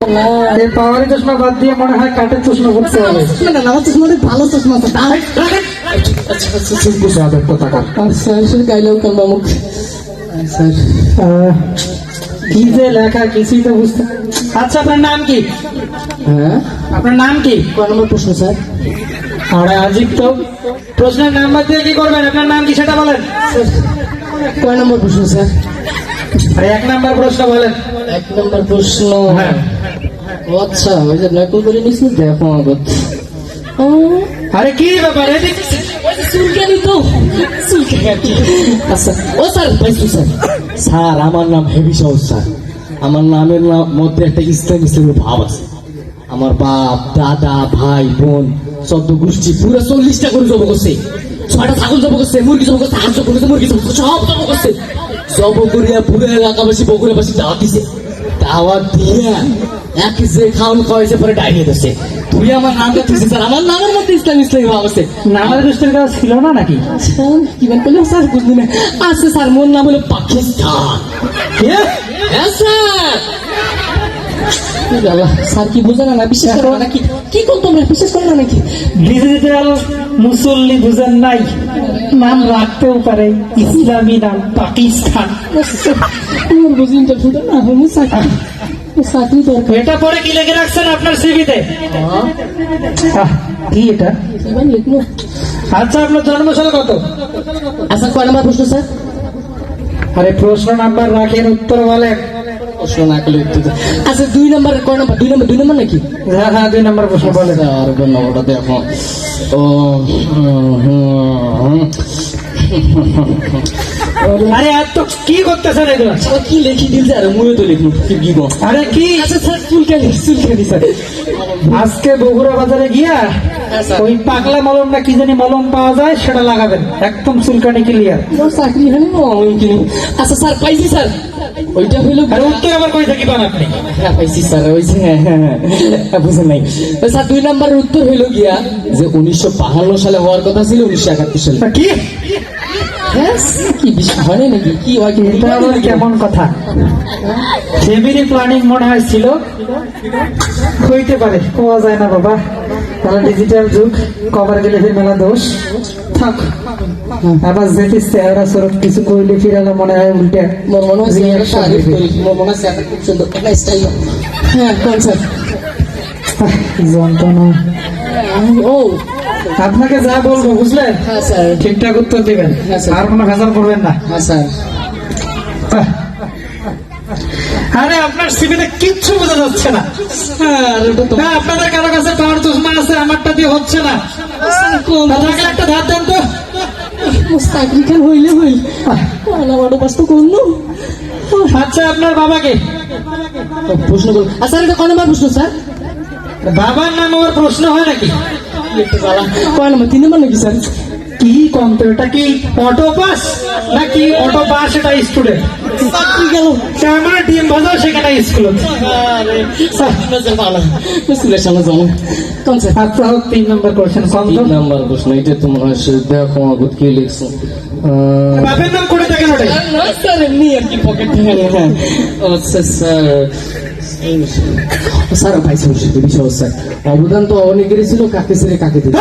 এই পাওয়ারি চশমা বাদ দিয়ে মনে হয় কাঠের চশমা করতে হবে। আমার চশমা অনেক ভালো চশমা আছে। কি যে লেখা কিছুই তো বুঝতে। আচ্ছা, আপনার নাম কি? হ্যাঁ, আপনার নাম কি? কয় নম্বর প্রশ্ন স্যার? আরে আজিব তো, প্রশ্নের নাম্বার দিয়ে কি করবেন? আপনার নাম কি সেটা বলেন। কয় নম্বর প্রশ্ন স্যার? আরে 1 নাম্বার প্রশ্ন বলেন। 1 নম্বর প্রশ্ন। হ্যাঁ। ও আচ্ছা, ওই যে নকল করে নিস না, দেখো আগত। আরে কি ব্যাপার? চুলকানি তো, চুলকানি। আচ্ছা, ও স্যার পাইছি স্যার। স্যার আমার নাম হেভি সহজ স্যার। আমার নামের মধ্যে একটা ইসলামের ভাব আছে। আমার বাপ, দাদা, ভাই, বোন, 14 গোষ্ঠী পুরো 40টা করে জব করছে। 6টা ছাগল জব করছে, মুরগি জব করছে, হাঁস জব করছে, মুরগি জব করছে, সব জব করছে। জব করিয়া পুরো এলাকাবাসী বগুড়াবাসী দাওয়াত দিছে। দাওয়াত দিয়ে এক যে খাওয়ান খাওয়াইছে, পরে ডাইনিয়ে দিচ্ছে। তুই আমার নামটা তুলছিস স্যার। আমার নামের মধ্যে ইসলামী ভাব আছে। নামের দৃষ্টির কাজ ছিল না নাকি? কি মান করলেন স্যার? বুঝলি না? আছে স্যার, মোর নাম হলো পাকিস্তান। হ্যাঁ স্যার। স্যার কি বোঝে না? বিশ্বাস করো নাকি? কি করতো তোমরা? বিশ্বাস করো না নাকি? ডিজিটাল মুসল্লি বুঝেন নাই, নাম রাখতেও পারে ইসলামী নাম পাকিস্তান। তোমার বুঝি ইন্টারভিউটা না হলে চাকরি দরকার। এটা পরে কি লিখে রাখছেন আপনার সিভিতে? কি এটা? লিখলো। আচ্ছা, আপনার জন্মসাল কত? আচ্ছা, কয় নম্বর প্রশ্ন স্যার? আরে প্রশ্ন নাম্বার রাখেন, উত্তর বলেন। প্রশ্ন না করলে উত্তর। আচ্ছা, 2 নম্বর কয় নম্বর? 2 নম্বর নাকি? হ্যাঁ হ্যাঁ, 2 নম্বর প্রশ্ন বলেন। আর নম্বরটা দেখো। ও আরে আর তো কি করতেছেন এগুলো? কি লিখি দিল স্যার? মুয়ে তো লিখলো কি গো? আরে কি? আচ্ছা স্যার, চুলকানি স্যার। আজকে বগুড়া বাজারে গিয়া ওই পাগলা মলম না কি জানি মলম পাওয়া যায়, সেটা লাগাবেন, একদম চুলকানি ক্লিয়ার। চাকরি হয়নি। আচ্ছা স্যার, পাইছি স্যার। ওইটা হইলো। আর উত্তর আবার কই থাকি পান আপনি? হ্যাঁ পাইছি স্যার, ওইছে। হ্যাঁ বুঝেন নাই স্যার। 2 নম্বরের উত্তর হইলো গিয়া যে 1952 সালে হওয়ার কথা ছিল 1971 সালে। কি কি বিষয় হয় নাকি? কি হয়? এটা আবার কেমন কথা? ফ্যামিলি প্ল্যানিং মনে হয় ছিল, হইতে পারে, পাওয়া যায় না বাবা। তাহলে ডিজিটাল যুগ, কভার গেলে ফির মেলা দোষ থাক। আবার যেতে চেহারা স্বরূপ কিছু কইলে ফিরালে মনে হয় উল্টে। মোর মনে হয় খুব সুন্দর একটা স্টাইল। হ্যাঁ কোন স্যার? যন্ত্রণা। ও আপনাকে যা বলবো বুঝলেন, হ্যাঁ স্যার। ঠিকঠাক উত্তর দিবেন, হ্যাঁ স্যার। আর কোনো ভেজাল করবেন না। হ্যাঁ স্যার। আরে আপনার সিভিতে কিচ্ছু বোঝা যাচ্ছে না। হ্যাঁ, আপনাদের কারো কাছে পাওয়ার চশমা আছে, আমারটা দিয়ে হচ্ছে না। থাকলে একটা ধার দেন তো। চাকরি খান হইলে হইল, বড় কষ্ট করলো। আচ্ছা, আপনার বাবাকে প্রশ্ন করুন। স্যার এটা কয় নম্বর প্রশ্ন স্যার? বাবার নাম আবার প্রশ্ন হয় নাকি? কয় নম্বর? 3 নম্বর নাকি স্যার? কি কমতো, এটা কি অটো পাস নাকি অটো পাস? এটা স্টুডেন্ট চাকরি গেল। আমার ডিম বাজাও সেখানে স্কুল। আচ্ছা হোক, 3 নম্বর কোশ্চেন। 3 নম্বর প্রশ্ন এটা তোমার দেখো আগত কি লিখছো? বাপের নাম করে দেখেন ওটাই। স্যার এমনি আর কি পকেট থেকে। হ্যাঁ আচ্ছা স্যার। স্যার ভাই বিষয় স্যার, অবদান তো অনেকেরই ছিল, কাকে ছেড়ে কাকে দিল।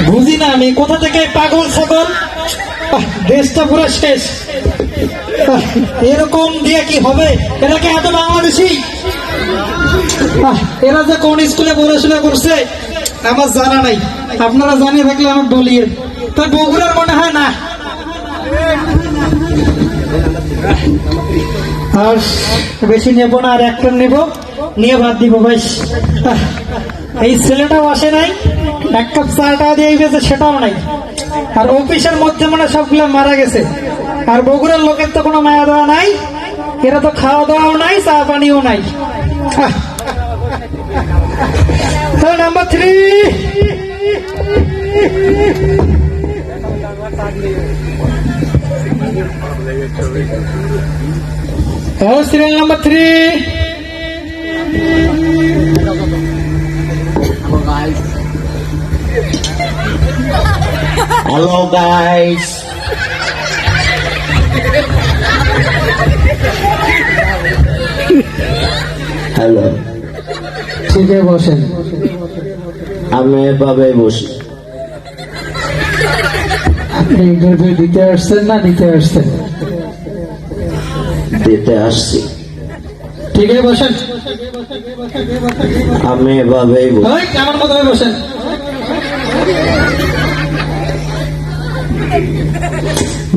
বুঝি না আমি কোথা থেকে পাগল ছাগল, দেশটা পুরো শেষ। এরকম দিয়ে কি হবে? এরা কি এত বাংলাদেশি? এরা যে কোন স্কুলে পড়াশোনা করছে আমার জানা নাই, আপনারা জানিয়ে থাকলে আমার বলিয়ে। তো বগুড়ার মনে হয় না। আর বেশি নেব না, আর একটা নেব, নিয়ে ভাত দিব ভাই। এই ছেলেটাও আসে নাই, 1 কাপ চাটা দিয়ে গেছে সেটাও নাই। আর অফিসের মধ্যে মানে সবগুলো মারা গেছে। আর বগুড়ার লোকের তো কোনো মায়া দেওয়া নাই, এরা তো খাওয়া দাওয়াও নাই, চা পানিও নাই। Number 3, serial number 3। Hello guys, hello. ঠিক আছে বসেন। আমি এভাবে বসি। আপনি ইন্টারভিউ দিতে আসছেন না নিতে আসছেন? দিতে আসছি। ঠিক আছে বসেন। আমি এভাবেই বসি। ওই আমার মতো হয়ে বসেন।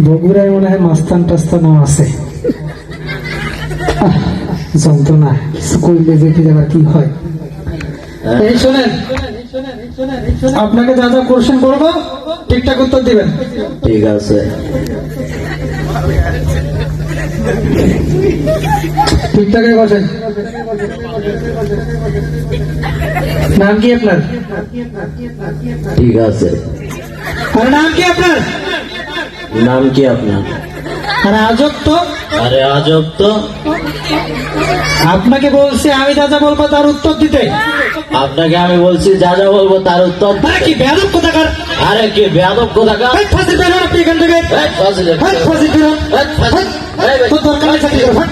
বগুড়ায় মনে হয় মাস্তান টাস্তানও আছে। যন্ত্রণা স্কুলে যেতে যাবার কি হয়। এই শোনেন, আপনাকে যা যা কোশ্চেন করবো ঠিকঠাক উত্তর দিবেন। ঠিক আছে। ঠিকঠাক বসেন। নাম কি আপনার? ঠিক আছে। আর নাম কি আপনার? নাম কি আপনার? আর আজব তো, আরে আজব তো। আপনাকে বলছি আমি যা যা বলবো তার উত্তর দিতে। আপনাকে আমি বলছি যা যা বলবো তার উত্তর। আরে কি বেয়াদব কোথাকার! আরে কি বেয়াদব কোথাকার! এই ফাঁসি বেরোন আপনি এখান থেকে। এই ফাজিল! এই ফাঁসি বেরোন। এই ফাজিল! এই তোর দরকার নেই চাকরি করার।